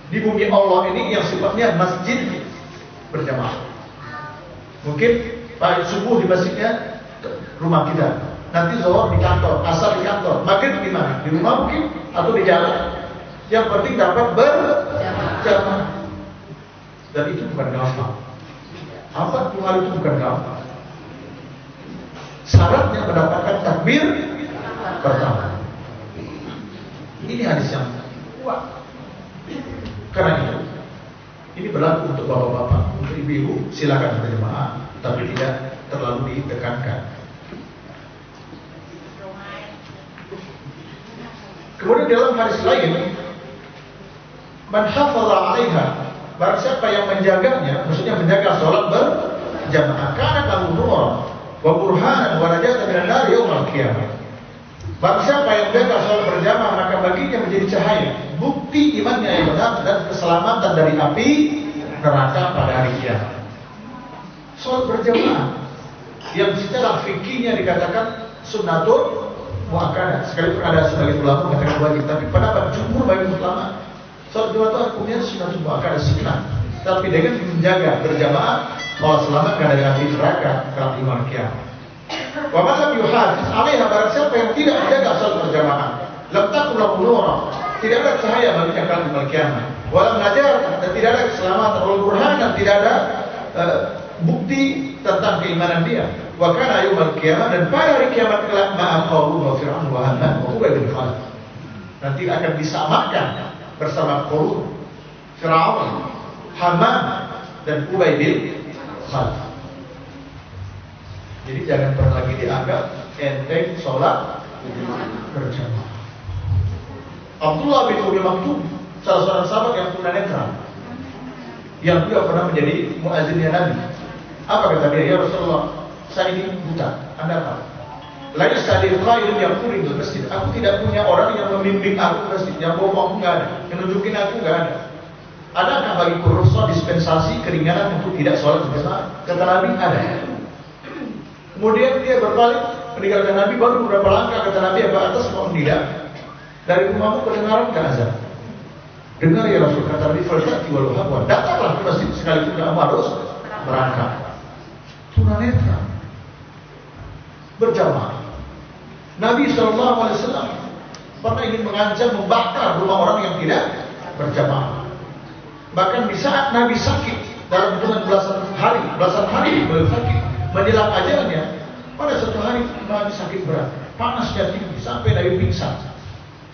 di bumi Allah ini yang sifatnya masjid berjamaah. Mungkin pagi subuh di masjidnya rumah kita, nanti zuhur di kantor, asar di kantor, maghrib di mana? Di rumah mungkin atau di jalan. Yang penting dapat berjamaah. Dan itu bukan gampang. 40 hari itu bukan gampang. Syaratnya mendapatkan takbir pertama. Ini hadis yang kuat. Karena itu, ini berlaku untuk bapak-bapak, untuk ibu-ibu silakan berjamaah, tapi tidak terlalu ditekankan. Kemudian dalam hadis lain, man hafadha 'alaiha, barang siapa yang menjaganya, maksudnya menjaga sholat berjamaah, kana lahu nuran wa burhanan wa najatan minan nar yaumil qiyamah. Barang siapa yang menjaga sholat berjamaah, maka baginya menjadi cahaya, bukti imannya yang benar dan keselamatan dari api neraka pada hari kiamat. Sholat berjamaah yang secara fikihnya dikatakan sunnatul muakkadah, sekalipun ada sebagian ulama mengatakan wajib, tapi pendapat jumhur bagi ulama sholat berjamaah itu hukumnya sunnatul muakkadah, sunnah, tapi dengan menjaga berjamaah Allah selamatkan dari api neraka kelak di hari kiamat. Wa man lam yuhafiz 'alaiha, barang siapa yang tidak menjaga sholat berjamaah, lam takun lahu nuran, tidak ada cahaya baginya kelak di hari kiamat. Wa lam najar, dan tidak ada keselamatan, wal burhan, dan tidak ada bukti tentang keimanan dia. Wa kana yaumil qiyamah, dan pada hari kiamat kelak ma'a Qarun wa Fir'aun wa Haman wa Ubay bin Khalaf, nanti akan disamakan bersama Qarun, Fir'aun, Haman, dan Ubay bin Khalaf. Jadi jangan pernah lagi dianggap enteng sholat berjamaah. Abdullah bin Umi Maktum, salah seorang sahabat yang tunanetra, yang juga pernah menjadi muazzinnya Nabi. Apa kata dia? Ya Rasulullah, saya ini buta, Anda tahu. Lain sadir khairun yang kuring di masjid. Aku tidak punya orang yang membimbing aku ke masjid, yang bawa aku nggak ada, yang nunjukin aku nggak ada. Adakah bagiku rukhsah dispensasi keringanan untuk tidak sholat berjamaah? Kata Nabi, ada. Kemudian dia berbalik meninggalkan Nabi, baru beberapa langkah kata Nabi, apa atas mau tidak? Dari rumahmu kedengaran ke azan. Dengar ya Rasul, kata Nabi, faltati wal habwa, datanglah ke masjid sekalipun kamu harus berangkat. Tunanetra berjamaah. Nabi SAW pernah ingin mengancam membakar rumah orang yang tidak berjamaah. Bahkan di saat Nabi sakit, dalam hitungan belasan hari beliau sakit, menjelang ajalnya, pada suatu hari Nabi sakit berat, panasnya tinggi sampai Nabi pingsan.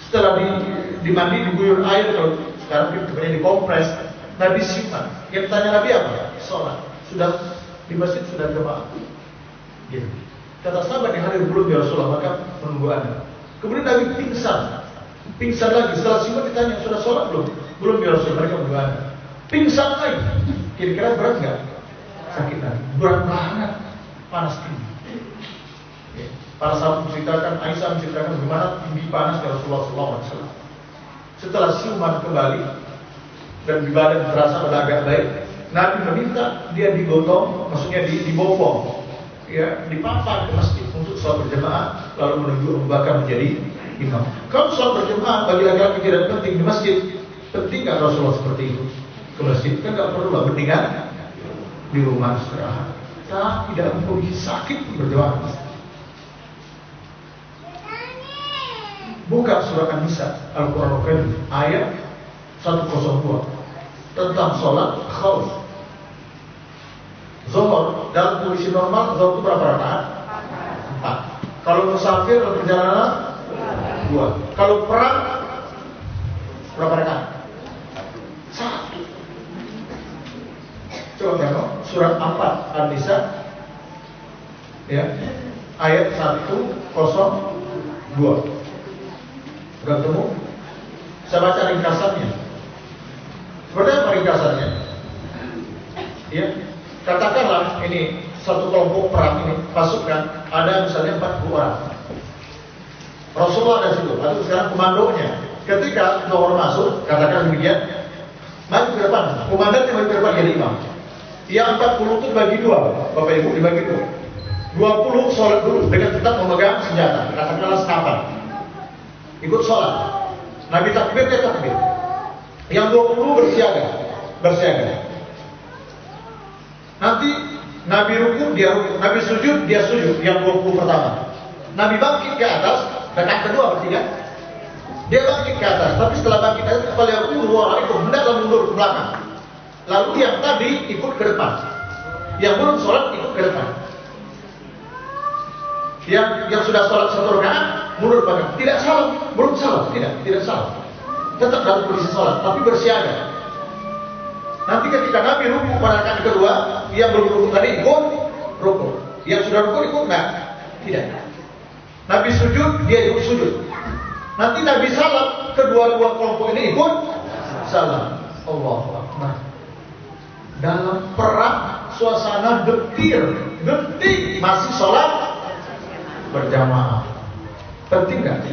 Setelah dimandi, diguyur air, kalau sekarang kemudian dikompres, Nabi simpan. Yang tanya Nabi apa? Sholat. Sudah di masjid, sudah jamaah. Gitu. Kata sahabat yang hadir, belum ya Rasulullah, maka menunggu Anda. Kemudian Nabi pingsan lagi. Setelah simpan ditanya, sudah sholat belum? Belum ya Rasulullah, mereka menunggu Anda. Pingsan lagi. Kira-kira berat nggak? Sakit lagi. Berat banget, panas tinggi. Ya. Para sahabat menceritakan, Aisyah menceritakan bagaimana tinggi panas ya Rasulullah SAW. Setelah siuman kembali dan di badan terasa pada agak baik, Nabi meminta dia digotong, maksudnya dibopong, ya, dipapar ke masjid untuk sholat berjamaah, lalu menunggu Abu Bakar menjadi imam. Kalau sholat berjamaah bagi laki-laki tidak penting di masjid, penting nggak Rasulullah seperti itu ke masjid? Kan nggak perlu lah, mendingan di rumah istirahat. Tidak perlu sakit berjamaah. Buka surah An-Nisa Al-Quran Al-Karim ayat 102 tentang sholat khauf. Zuhur dalam kondisi normal, zuhur itu berapa rakaat? 4. Kalau musafir atau perjalanan 2. Kalau perang berapa rakaat? 1. Coba tengok surat 4 An-Nisa, ya, ayat 102. Sudah ketemu? Saya baca ringkasannya. Seperti apa ringkasannya? Ya, katakanlah ini satu kelompok perang ini, pasukan, ada misalnya 40 orang. Rasulullah ada situ, atau sekarang komandonya. Ketika Zuhur masuk, katakan demikian, maju ke depan, komandannya maju ke depan jadi imam. Yang 40 itu dibagi 2, Bapak Ibu, dibagi 2. 20 sholat dulu dengan tetap memegang senjata, katakanlah senapan. Ikut sholat. Nabi takbir, dia takbir. Yang 20 bersiaga. Nanti Nabi ruku, dia ruku. Nabi sujud, dia sujud. Yang 20 pertama. Nabi bangkit ke atas, rakaat kedua berarti kan? Dia bangkit ke atas, tapi setelah bangkit ke atas, hendaklah mundur ke belakang. Lalu yang tadi ikut ke depan. Yang belum sholat ikut ke depan. Yang sudah sholat satu rakaat mundur ke belakang. Tidak salah, belum salah, tidak salah. Tetap dalam posisi sholat, tapi bersiaga. Nanti ketika Nabi ruku pada rakaat kedua, yang belum ruku tadi ikut ruku. Yang sudah ruku ikut enggak? Tidak. Nabi sujud, dia ikut sujud. Nanti Nabi salam, kedua-dua kelompok ini ikut salam. Allahu Akbar. Dalam perang, suasana getir, masih sholat berjamaah. Penting nggak?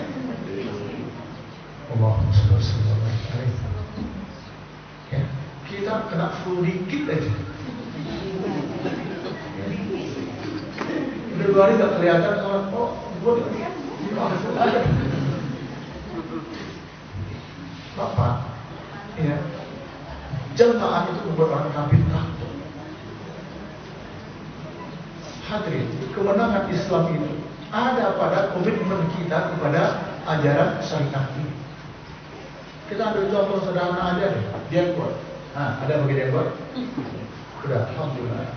Allahumma shalli alaihi wasallam. Ya, kita kena full dikit aja. Udah 2 hari nggak kelihatan orang. Bapak, ya, jemaah itu membuat orang kafir takut. Hadirin, kemenangan Islam itu ada pada komitmen kita kepada ajaran syariat ini. Kita ambil contoh sederhana aja deh, jenggot. Nah, ada bagi jenggot? Sudah, alhamdulillah.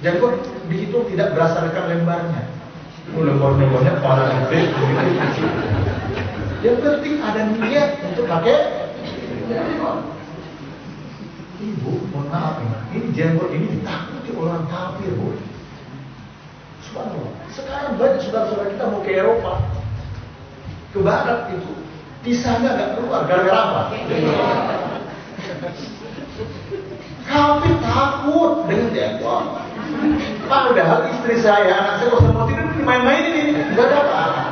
Jenggot dihitung tidak berdasarkan lembarnya. Lembar-lembarnya para gede. Yang penting ada niat untuk pakai jenggot. Ibu, mohon maaf ini jenggot ini ditakuti orang kafir, Bu. Subhanallah. Sekarang banyak saudara-saudara kita mau ke Eropa, ke barat itu, pisahnya nggak keluar gara-gara apa? Kafir takut dengan jenggot. Padahal istri saya, anak saya kalau mau tidur main-main ini, nggak ada apa.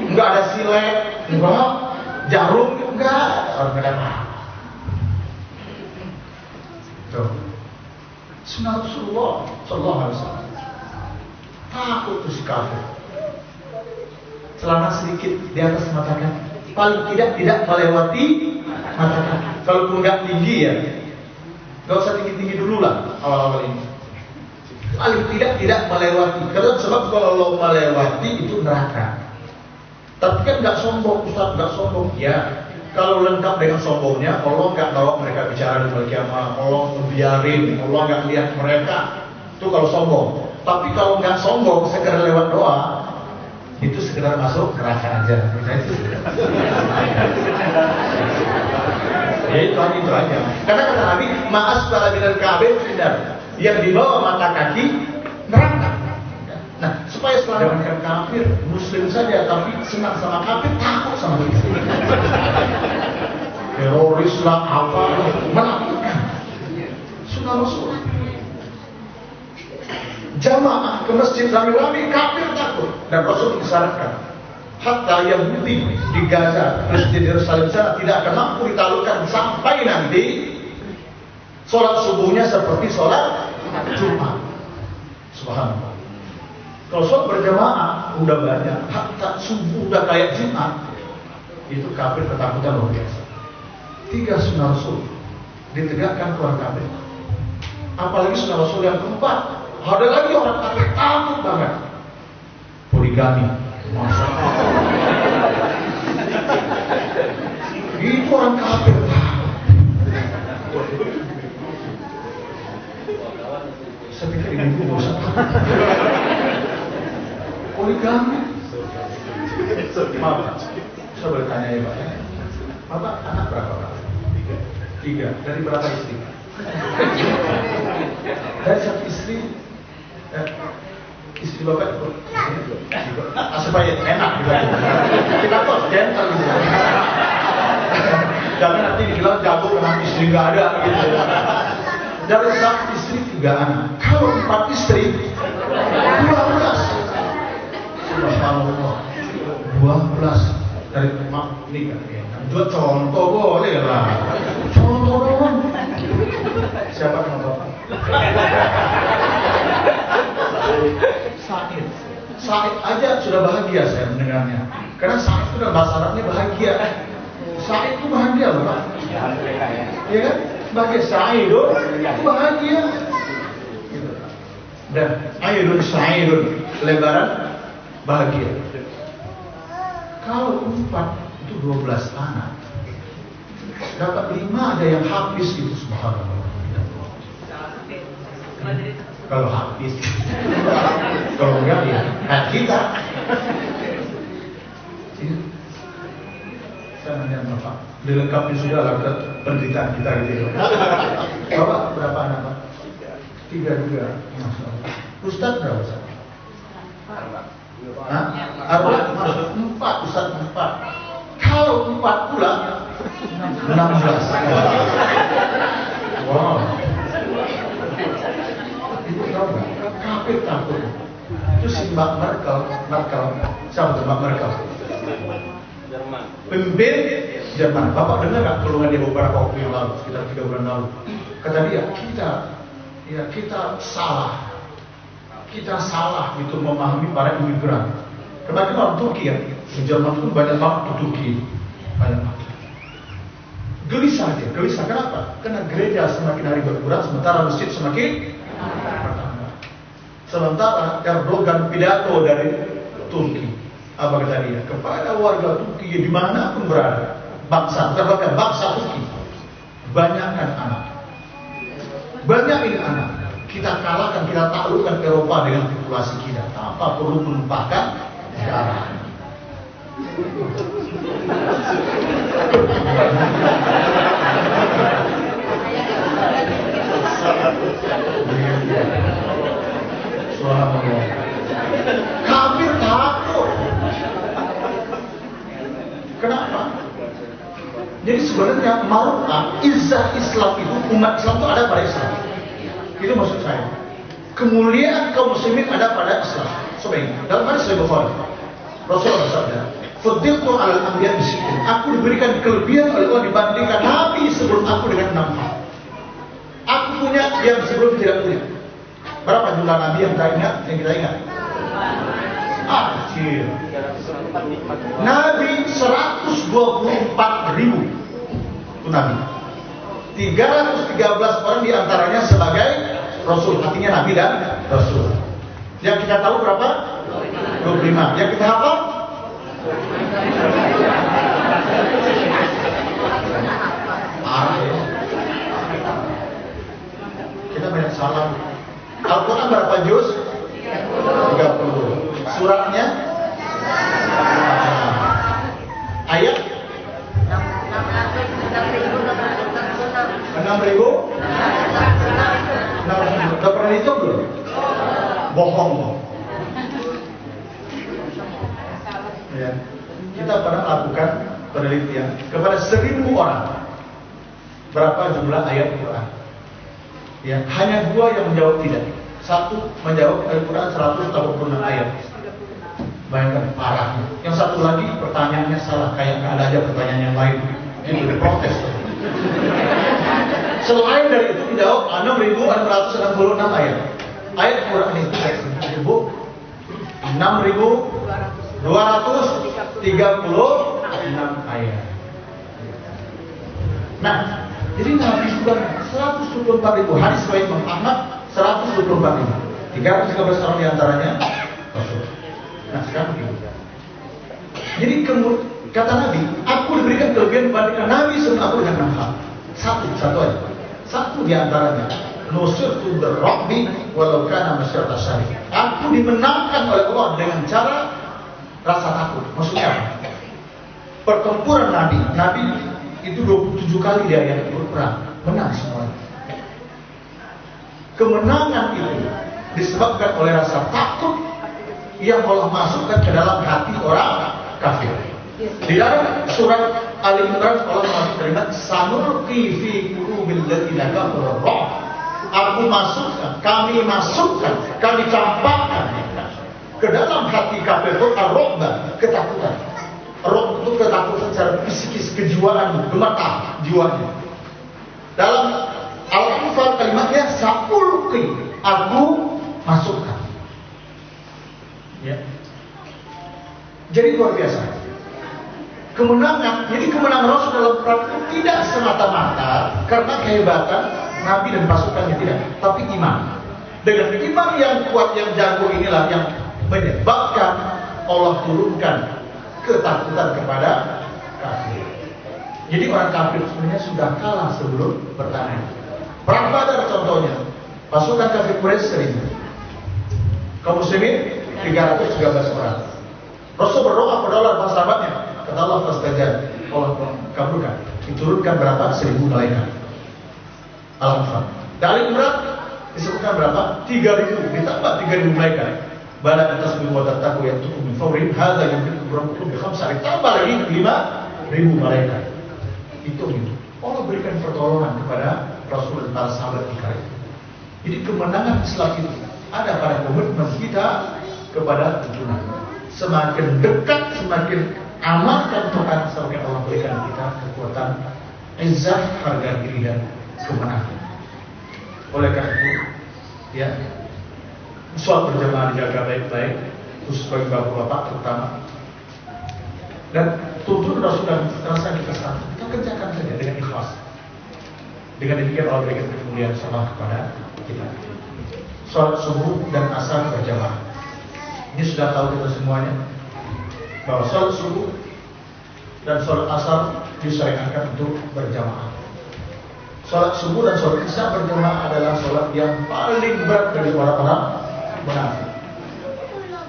Nggak ada silet, nggak jarum, nggak ada apa. Tuh, Sunnah Rasulullah Sallallahu Alaihi Wasallam. Takut tuh si kafir. Celana sedikit di atas mata kaki, paling tidak melewati mata kaki. Kalaupun nggak tinggi ya, nggak usah tinggi dulu lah awal-awal ini. Paling tidak melewati. Karena sebab kalau melewati itu neraka. Tapi kan nggak sombong, Ustaz, nggak sombong. Ya, kalau lengkap dengan sombongnya, Allah nggak bawa mereka bicara di hari kiamat. Allah membiarin, Allah nggak lihat mereka. Itu kalau sombong. Tapi kalau nggak sombong, sekedar lewat doa, itu sekedar masuk neraka aja. Ya itu aja. Karena kata Nabi, ma'as para minal ka'bah final. Yang di bawah mata kaki neraka. Nah, supaya selamatkan kafir, muslim saja tapi senang sama kafir, takut sama kita. Teroris lah apa, menakutkan. Sunnah Rasul. Jamaah ke masjid rame-rame, kafir takut. Dan Rasul disyaratkan, hatta Yahudi di Gaza, masjid Yerusalem sana tidak akan mampu ditaklukkan sampai nanti sholat subuhnya seperti sholat Jumat. Subhanallah. Kalau sholat berjamaah udah banyak, hatta subuh udah kayak Jumat, itu kafir ketakutan luar biasa. 3 sunnah Rasul ditegakkan ke orang kafir. Apalagi sunnah Rasul yang keempat, ada lagi orang kafir takut banget, poligami. Masya Allah. Itu orang kafir takut. Saya pikir ibu bosan. Poligami. Maaf, saya bertanya ya Pak. Bapak anak berapa Pak? 3. Dari berapa istri? Dari 1 istri. Istri Bapak itu supaya enak gitu. Kita kok gentle gitu. Jangan nanti dibilang jago karena istri nggak ada gitu. Dari 1 istri 3 anak. Kalau 4 istri 12. Subhanallah. 12 dari mak nikah. Buat contoh boleh lah. Contoh doang. Siapa nama Bapak? Said aja sudah bahagia saya mendengarnya. Karena Said itu dalam bahasa Arabnya bahagia. Sa'id itu bahagia loh Pak. Iya kan? Bahagia Sa'idun itu bahagia. Dan Aidun Sa'idun lebaran bahagia. Kalau 4 itu 12 anak. Dapat 5 ada yang habis itu subhanallah. Kalau habis, kalau enggak ya kan kita. Saya nanya Bapak, dilengkapi sudah lah penderitaan kita gitu. Bapak berapa anak Pak? 3 juga. Masya Allah. Ustaz berapa Ustaz? 4 Ustaz 4. Kalau 4 pula 16. Wow. Ibu tahu nggak? Kafir takut. Itu si Mbak Merkel. Siapa tuh Mbak Merkel? Jerman. Pemimpin Jerman. Bapak dengar nggak keluhan dia beberapa waktu yang lalu, sekitar 3 bulan lalu? Kata dia, kita salah. Kita salah gitu memahami para imigran. Kemarin orang Turki ya, di Jerman itu banyak banget di Turki, banyak banget. Gelisah dia, gelisah kenapa? Karena gereja semakin hari berkurang, sementara masjid semakin bertambah. Sementara Erdogan pidato dari Turki, apa kata dia? Kepada warga Turki dimanapun berada, bangsa Turki, banyakkan anak, banyakin anak. Kita kalahkan, kita taklukkan Eropa dengan populasi kita. Tanpa perlu menumpahkan darah. Kafir takut. Kenapa? Jadi sebenarnya marwah izzah Islam itu, umat Islam itu ada pada Islam. Itu maksud saya. Kemuliaan kaum muslimin ada pada Islam. Sebaiknya dalam hadis Sahih Bukhari, Rasulullah bersabda, "Fuddiltu 'alal anbiya bisyikrin." Aku diberikan kelebihan oleh Allah dibandingkan nabi sebelum aku dengan 6 hal. Aku punya yang sebelum tidak punya. Berapa jumlah nabi yang kita ingat? Kecil. Nabi 124.000 itu nabi. 313 orang diantaranya sebagai Rasul, artinya Nabi dan Rasul. Yang kita tahu berapa? 25. Yang kita hafal? Parah ya. Kita banyak salah. Al-Quran berapa juz? 30. Suratnya? Ayat? 6.000? Udah pernah hitung belum? Bohong. Ya. Kita pernah lakukan penelitian kepada 1.000 orang. Berapa jumlah ayat Quran? Ya, hanya 2 yang menjawab tidak. 1 menjawab Al-Quran 186 ayat. Bayangkan parahnya. Yang 1 lagi pertanyaannya salah, kayak nggak ada aja pertanyaan yang lain. Ini diprotes. Selain dari itu dijawab 6.666 ayat. Ayat Quran itu 6.236 ayat. Nah, jadi Nabi sudah 124.000 hadis riwayat Imam Ahmad 124.000. 313 orang diantaranya Rasul. Nah sekarang begini. Jadi kata Nabi, aku diberikan kelebihan dibandingkan Nabi sebelum aku dengan 6 hal. Satu aja. Satu diantaranya, nusirtu birrahmi walau kana masyarakat syarif. Aku dimenangkan oleh Allah dengan cara rasa takut. Maksudnya apa? Pertempuran Nabi itu 27 kali dia yang ikut perang, menang semuanya. Kemenangan itu disebabkan oleh rasa takut yang Allah masukkan ke dalam hati orang kafir. Di dalam surat Ali Imran Allah masuk kalimat sanulqi fi qulubil ladzina kafaru ar-ru'b. Aku masukkan, kami campakkan ke dalam hati kafir itu ar-ru'b, ketakutan. Ru'b itu ketakutan secara psikis, kejiwaan, gemetar jiwanya. Dalam Al-Anfal kalimatnya sapulqi, aku masukkan. Ya. Jadi luar biasa. kemenangan. Jadi kemenangan Rasul dalam perang itu tidak semata-mata karena kehebatan Nabi dan pasukannya, tidak, tapi iman. Dengan iman yang kuat, yang jago inilah yang menyebabkan Allah turunkan ketakutan kepada kafir. Jadi orang kafir sebenarnya sudah kalah sebelum bertanding. Perang Badar contohnya, pasukan kafir Quraisy 1000, kaum muslimin 313 orang. Rasul berdoa pada Allah dan sahabatnya, kata Allah fastajab, Allah kabulkan, diturunkan berapa? 1000 malaikat. Alhamdulillah. Dari Imran disebutkan berapa? 3000 ditambah 3000 malaikat. Bala atas wa tattaqu yatukum min fawrin hadza yumkinukum rabbukum bi khamsa, ditambah lagi 5000 malaikat. Itu. Allah berikan pertolongan kepada Rasul dan para sahabat kita. Jadi kemenangan Islam itu ada pada komitmen kita kepada tujuan. Semakin dekat, semakin amankan Tuhan, semakin Allah berikan kita kekuatan, izzah, harga diri dan kemenangan. Oleh karena itu, ya, sholat berjamaah dijaga baik-baik, khusus bagi bapak-bapak terutama. Dan tuntun Rasul dan terasa kita sekarang, kita kerjakan saja dengan ikhlas. Dengan demikian Allah berikan kemuliaan salat kepada kita. Sholat subuh dan asar berjamaah. Ini sudah tahu kita semuanya bahwa sholat subuh dan sholat asar disyariatkan untuk berjamaah. Sholat subuh dan sholat isya berjamaah adalah sholat yang paling berat dari orang-orang munafik.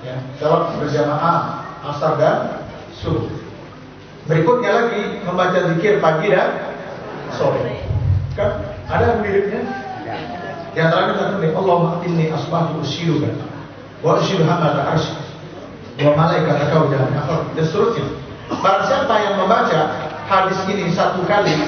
Ya, sholat berjamaah asar dan subuh. Berikutnya lagi membaca zikir pagi dan sore. Kan ada miripnya. Di antaranya kata Allahumma inni asbahtu usyuka wa usyidu hamata arsy wa malaikataka dan seterusnya. Barang siapa yang membaca hadis ini satu kali,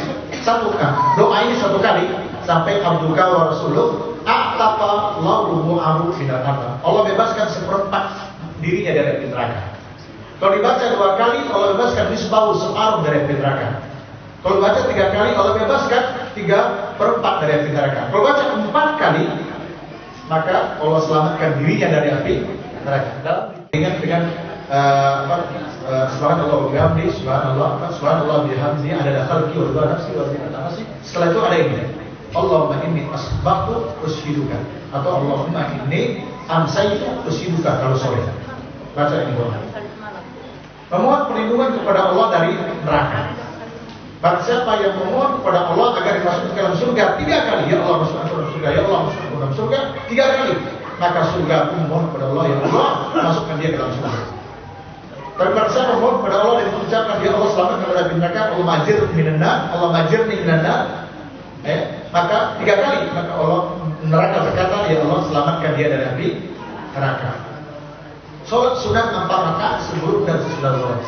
doa ini satu kali sampai abduka wa rasulullah a'taqa Allahu mu'ahu final arba. Allah bebaskan seperempat dirinya dari api neraka. Kalau dibaca 2 kali, Allah bebaskan nisbahu, separuh dari api neraka. Kalau baca 3 kali, Allah bebaskan 3/4 dari api neraka. Kalau baca 4 kali, maka Allah selamatkan dirinya dari api neraka. Dalam dengan subhanallah bihamdi, subhanallah bihamdi, ada khalqi wa ridha nafsi wa zinata nafsi. Setelah itu ada ini, Allahumma inni asbahtu usyiduka, atau Allahumma inni amsaytu usyiduka kalau sore. Baca ini doa. Memohon perlindungan kepada Allah dari neraka. Barang siapa yang memohon kepada Allah agar dimasukkan ke dalam surga 3 kali, ya Allah masukkan ke dalam surga, ya Allah masukkan ke dalam surga 3 kali, maka surga pun memohon kepada Allah, ya Allah masukkan dia ke dalam surga. Tapi barang siapa memohon kepada Allah dan mengucapkan, ya Allah selamatkan dari neraka, Allah majir minanna, Allah majirni minanna, maka 3 kali, maka Allah neraka berkata, ya Allah selamatkan dia dari api neraka. Sholat sunat 4 rakaat sebelum dan sesudah zuhur.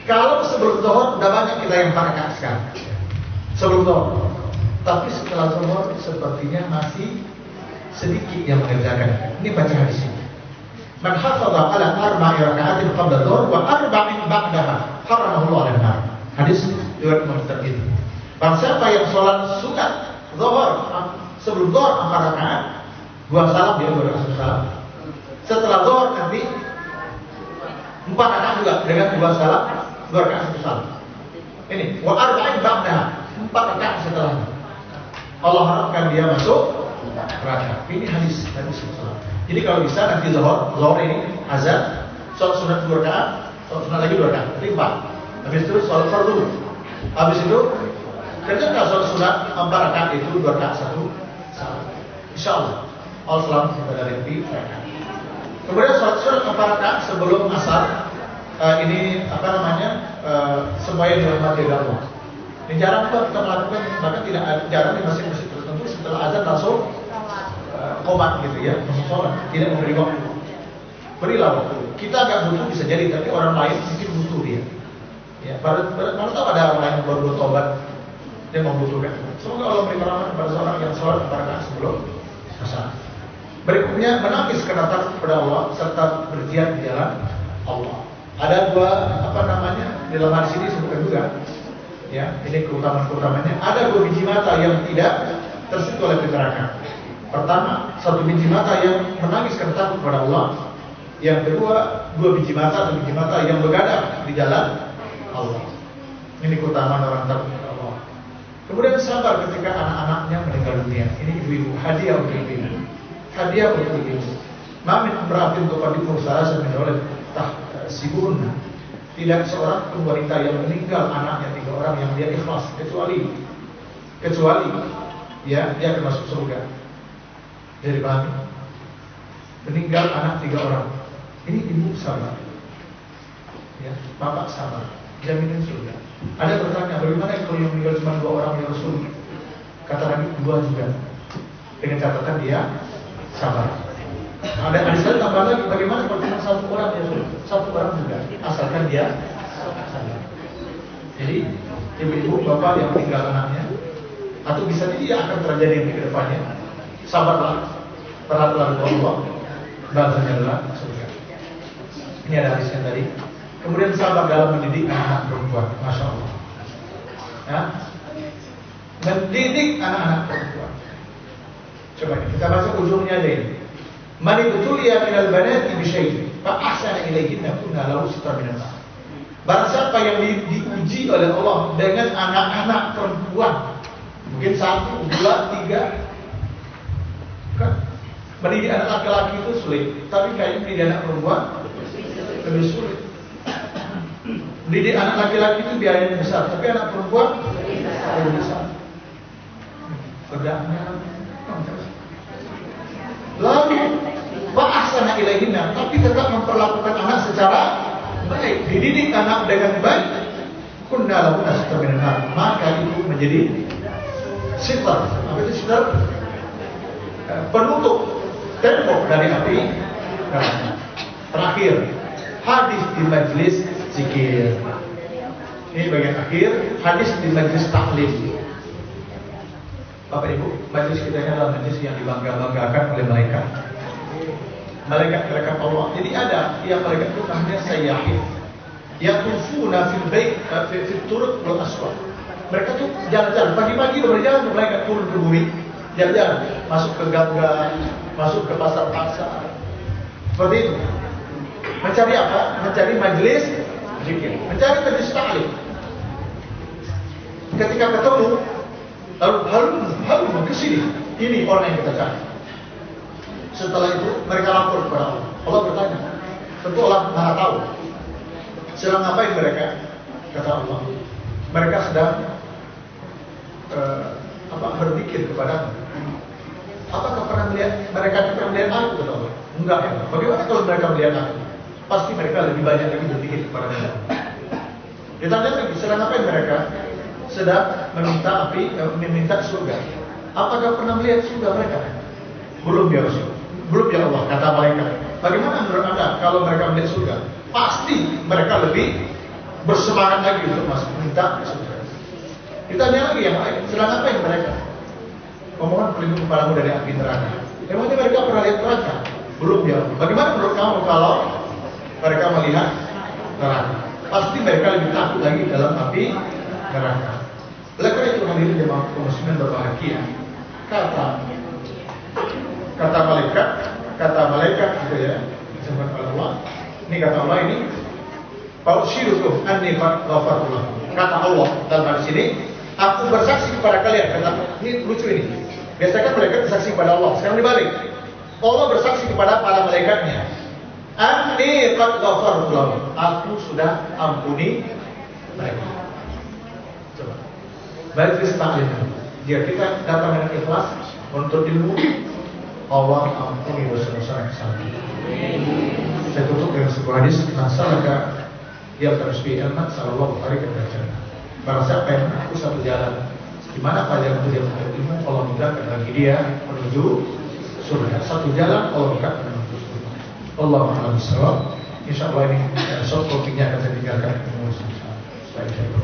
Kalau sebelum zuhur udah banyak kita yang 4 rakaat sekarang. Sebelum zuhur. Tapi setelah zuhur sepertinya masih sedikit yang mengerjakan. Ini baca hadis ini. Man hafadha ala 4 raka'atin qabla zuhur wa 4 ba'daha haramahu Allah 'alan nar. Hadis riwayat Imam Tirmidzi. Barang siapa yang sholat sunat zuhur sebelum zuhur 4 rakaat, 2 salam dia 2 rakaat salam. Setelah zuhur nanti 4 rakaat juga dengan 2 salam, 2 rakaat 1 salam. Ini wa 4 ba'daha, 4 rakaat setelahnya. Allah harapkan dia masuk neraka. Ini hadis salam. Jadi kalau bisa nanti zuhur ini azan, sholat sunat 2 rakaat, sholat sunat lagi 2 rakaat, 4. Habis itu sholat fardu. Habis itu kerjakan sholat sunat 4 rakaat itu 2 rakaat 1 salam. Insyaallah Allah selamat kita dari api neraka. Kemudian sholat sunat 4 rakaat sebelum asar, ini semuanya dirahmati Allah. Ini jarang kita melakukan, bahkan tidak jarang di masjid-masjid tertentu setelah azan langsung qomat gitu ya, langsung sholat, tidak memberi waktu. Berilah waktu. Kita agak butuh bisa jadi, tapi orang lain mungkin butuh dia. Ya, baru tahu ada orang lain yang baru bertobat, dia membutuhkan. Semoga Allah beri rahmat kepada seorang yang sholat 4 rakaat sebelum asar. Berikutnya menangis karena takut kepada Allah serta berjihad di jalan Allah. Ada 2 di dalam hadis ini disebutkan juga. Ya, ini keutamaan-keutamanya. Ada 2 biji mata yang tidak tersentuh oleh neraka. Pertama, 1 biji mata yang menangis karena takut kepada Allah. Yang kedua, 2 biji mata atau biji mata yang begadang di jalan Allah. Ini keutamaan orang takut kepada Allah. Kemudian sabar ketika anak-anaknya meninggal dunia. Ini ibu-ibu, hadiah untuk ibu. Hadiah untuk ibu. Mamin beratin tupadimu salah semenoleh tahsibun. Tidak seorang pun wanita yang meninggal anaknya 3 orang yang dia ikhlas, kecuali ya dia akan masuk surga. Jadi pahami? Meninggal anak 3 orang. Ini ibu sabar. Ya, bapak sabar. Jaminan surga. Ada bertanya, bagaimana kalau yang meninggal cuma 2 orang ya Rasul? Kata Nabi 2 juga. Dengan catatan dia sabar. Ada saya tambah lagi, bagaimana kalau cuma 1 orang ya Rasul? 1 orang juga, asalkan dia sabar. Jadi ibu-ibu bapak yang meninggal anaknya, atau bisa jadi akan terjadi di kedepannya, sabarlah, taatlah Allah, bahasanya adalah surga. Ini ada hadisnya tadi. Kemudian sabar dalam mendidik anak perempuan, masya Allah. Ya? Mendidik anak-anak perempuan. Coba kita baca ujungnya aja ini. Mani betul ya minal banati bisyai, fa ahsana ilaihinna kunna lahu sitra minan nar. Barang siapa yang diuji oleh Allah dengan anak-anak perempuan, mungkin 1, 2, 3, kan? Mendidik anak laki-laki itu sulit, tapi kayaknya mendidik anak perempuan lebih sulit. Mendidik anak laki-laki itu biayanya besar, tapi anak perempuan lebih besar. Bedanya. Lalu wa'ahsana ilaihinna, tapi tetap memperlakukan anak secara baik, dididik anak dengan baik. Kunna lahu sitra minan nar, maka itu menjadi sitar. Apa itu sitar? Penutup tembok dari api neraka. Terakhir, hadis di majelis zikir. Ini bagian akhir, hadis di majelis taklim. Bapak Ibu, majelis kita ini adalah majelis yang dibangga-banggakan oleh malaikat. Malaikat Allah. Jadi ada yang malaikat itu namanya sayyahin. Yatufuna fil bait fi turuq wal aswaq. Mereka tuh jalan-jalan pagi-pagi berjalan, malaikat turun ke bumi, jalan-jalan, masuk ke gang-gang, masuk ke pasar-pasar. Seperti itu. Mencari apa? Mencari majelis zikir, mencari majelis taklim. Ketika ketemu, lalu harum ke sini. Ini orang yang kita cari. Setelah itu mereka lapor kepada Allah. Allah bertanya. Tentu Allah Maha tahu. Sedang ngapain mereka? Kata Allah. Mereka sedang berpikir kepada apakah pernah mereka pernah melihat aku? Kata Allah. Enggak ya. Bagaimana kalau mereka melihat aku? Pasti mereka lebih banyak lagi berpikir kepada Allah. Ditanya lagi, sedang ngapain mereka? Sedang meminta surga. Apakah pernah melihat surga mereka? Belum ya Rasul. Belum ya Allah, kata malaikat. Bagaimana menurut Anda kalau mereka melihat surga? Pasti mereka lebih bersemangat lagi untuk masuk minta surga. Ditanya lagi yang lain, sedang ngapain mereka? Memohon pelindung kepadamu dari api neraka. Emangnya mereka pernah lihat neraka? Belum ya Allah. Bagaimana menurut kamu kalau mereka melihat neraka? Pasti mereka lebih takut lagi dalam api neraka. Oleh karena itu hadirin jemaah kaum muslimin berbahagia. Kata malaikat gitu ya, disebut oleh Allah. Ini kata Allah ini, "Fa'ushirukum anni ghafarullah." Kata Allah dalam hadis ini, aku bersaksi kepada kalian. Kata ini lucu ini. Biasanya kan malaikat bersaksi kepada Allah, sekarang dibalik. Allah bersaksi kepada para malaikatnya. Anni ghafarullah. Aku sudah ampuni mereka. Coba. Baik taklim. Jika kita datang dengan ikhlas untuk ilmu, Allah ampuni dosa-dosa yang kesalahan. Saya tutup dengan sebuah hadis, "Nasalaka ya tarusbi ilman sallallahu alaihi wasallam." Barang siapa yang menempuh satu jalan di mana pada dia menuntut ilmu, Allah mudahkan bagi dia menuju surga. Satu jalan Allah buka menuju surga. Allahu a'lam bishawab. Insyaallah ini short topiknya akan saya tinggalkan. Baik.